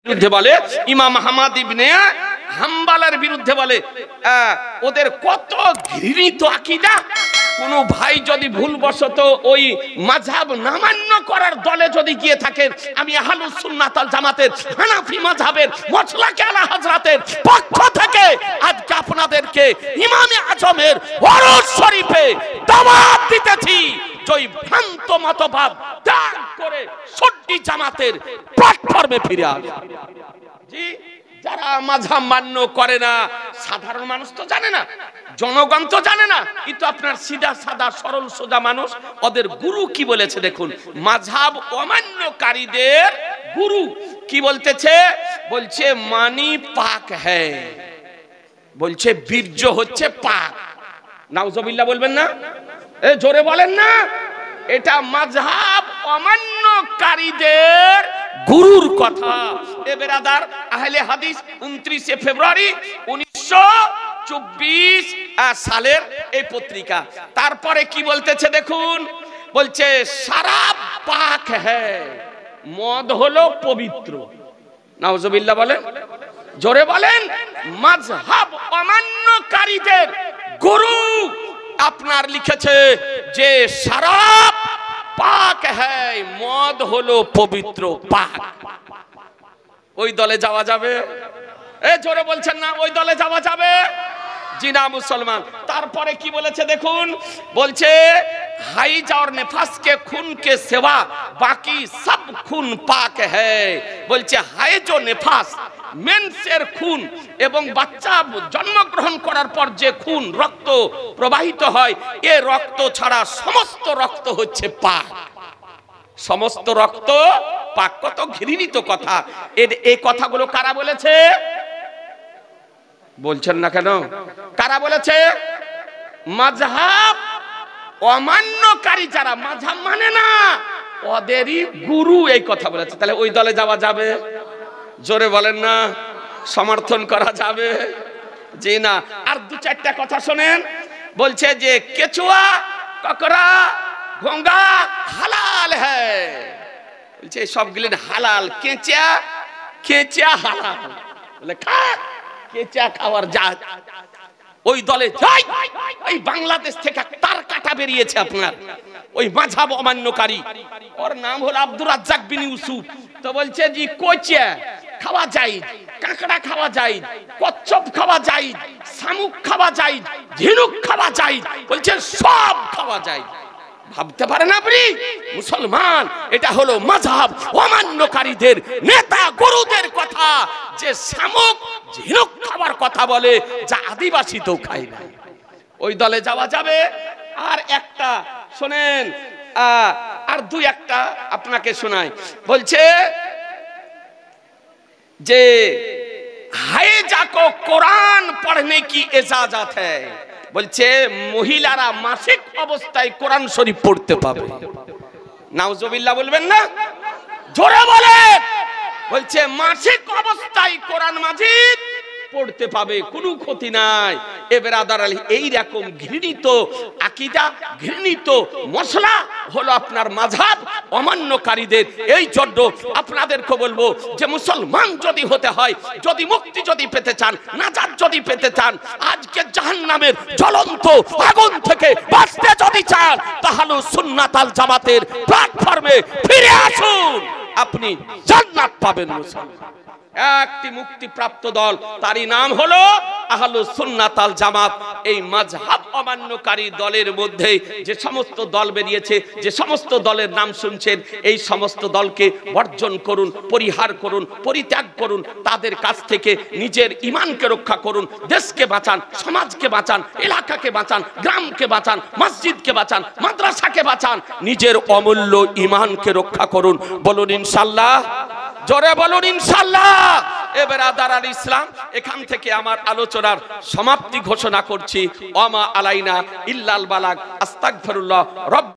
বিরুদ্ধে বলে, ইমাম আহমদ ইবনে হাম্বলের বিরুদ্ধে বলে। ওদের কত ঘৃণিত আকীদা। কোন ভাই যদি ভুলবশত ওই মাযহাব না মান্য করার দলে যদি গিয়ে থাকে, আমি আহলুস সুন্নাত ওয়াল জামাতের হানাফি মাযহাবের মুতলাকে আলা হযরতের পক্ষ থেকে আজকে আপনাদেরকে ইমামে আজমের ওরস শরীফে দাওয়াত দিতেছি, জয় ভ্রান্ত মতবাদ ত্যাগ করে সুন্নি জামাতের প্ল্যাটফর্মে ফিরে আসে। জি, যারা মাযহাব মান্য করে না, সাধারণ মানুষ তো জানে না, জনগণ তো জানে না, কিন্তু আপনার সিধা সাদা সরল সোজা মানুষ, ওদের গুরু কি বলেছে দেখুন। মাযহাব অমান্যকারীদের গুরু কি বলতেছে? বলছে মানি পাক হ্যায়, বলছে বীর্য হচ্ছে পাক। নাউজুবিল্লাহ বলবেন না? এ জোরে বলেন না। এটা মাযহাব অমান্যকারীদের গুরুর কথা। এ বেরাদার আহলে হাদিস 29 ফেব্রুয়ারি 1924 সালের এই পত্রিকা। তারপরে কি বলতেছে দেখুন, বলছে শরাব পাক হ্যায়, মদ হলো পবিত্র। নাউজুবিল্লাহ বলেন, জোরে বলেন। মাযহাব অমান্যকারীদের গুরু আপনার লিখেছে যে শরাব পাক হ্যায়, মদ হলো পবিত্র পাক। ওই দলে যাওয়া যাবে? এ জোরে বলছেন না, ওই দলে যাওয়া যাবে? জি না মুসলমান। তারপরে কি বলেছে দেখুন, বলছে হাইজ और निफास के खून के सिवा बाकी सब खून पाक है। বলছে হাইজ ও নিফাস, মেন্সের খুন এবং বাচ্চা জন্মগ্রহণ করার পর যে খুন রক্ত প্রবাহিত হয়, এ রক্ত ছাড়া সমস্ত রক্ত হচ্ছে পাক। সমস্ত রক্ত পাক। কত ঘৃণিত কথা! এই কথাগুলো কারা বলেছে? বলছেন না কেন? কারা বলেছে? মাযহাব অমান্যকারী যারা মাযহাব মানে না, ওদেরই গুরু এই কথা বলেছে। তাহলে ওই দলে যাওয়া যাবে? জোরে বলেন না। সমর্থন করা যাবে? জি না। আর দু চারটা কথা শোনেন। বলছে যে কেচুয়া, কাকড়া, ঘোঙ্গা হালাল হ্যায়। বলছে সবগুলো হালাল। কেঁচা, কেঁচা হালাল। বলে খা, কেঁচা খাওয়ার যা। ওই দলে যাই। ওই বাংলাদেশ থেকে তার কাটা বেরিয়েছে আপনার, ওই মাযহাব অমান্যকারী। ওর নাম হলো আব্দুর রাজ্জাক বিন ইউসুফ। তো বলছে জি কোচা খাওয়া যায়, কাঁকড়া খাওয়া যায়, কচ্ছপ খাওয়া যায়, শামুক খাওয়া যায়, ঝিনুক খাওয়া যায়। বলছে সব খাওয়া যায়। ভাবতে পারেন আপনি মুসলমান, এটা হলো মাযহাব অমান্যকারীদের নেতা গুরুদের কথা, যে শামুক ঝিনুক খাওয়ার কথা বলে, যা আদিবাসী তো খায় না। ওই দলে যাওয়া যাবে? আর একটা শোনেন, আর দুই একটা আপনাকে শোনায়। বলছে যে হায়েজা কো কোরআন পড়নে কি ইজাজত হ্যায়। বলছে মহিলারা মাসিক অবস্থায় কোরআন শরীফ পড়তে পাবে। নাউজুবিল্লাহ বলবেন না? জোরে বলেন। বলছে মাসিক অবস্থায় কোরআন মাজিদ পড়তে পাবে, কোনো ক্ষতি নাই। এ বেরাদার আলী, এই রকম ঘৃণিত আকীদা, ঘৃণিত মশলা হলো আপনার মাযহাব অমান্যকারীদের। এই জন্য আপনাদেরকে বলবো যে মুসলমান যদি হতে হয়, যদি মুক্তি যদি পেতে চান, নাজাত যদি পেতে চান, আজকে জাহান্নামের জ্বলন্ত আগুন থেকে বাঁচতে যদি চান, তাহলে সুন্নাত আল জামাতের প্ল্যাটফর্মে ফিরে আসুন, আপনি জান্নাত পাবেন। মুসলমান একটি মুক্তিপ্রাপ্ত দল, তারই নাম হলো আহলুস সুন্নাত ওয়াল জামাত। এই মাযহাব অমান্যকারী দলের মধ্যে যে সমস্ত দল বেরিয়েছে, যে সমস্ত দলের নাম শুনছেন, এই সমস্ত দলকে বর্জন করুন, পরিহার করুন, পরিত্যাগ করুন। তাদের কাছ থেকে নিজের ঈমানকে রক্ষা করুন, দেশকে বাঁচান, সমাজকে বাঁচান, এলাকাকে বাঁচান, গ্রামকে বাঁচান, মসজিদকে বাঁচান, মাদ্রাসাকে বাঁচান, নিজের অমূল্য ঈমানকে রক্ষা করুন। বলুন ইনশাআল্লাহ। জোরে বলুন ইনশাআল্লাহ। এ বেরাদার আল ইসলাম, এখান থেকে আমার আলোচনার সমাপ্তি ঘোষণা করছি। ওয়া মা আলাইনা ইল্লাল বালাগ। আস্তাগফিরুল্লাহ। রব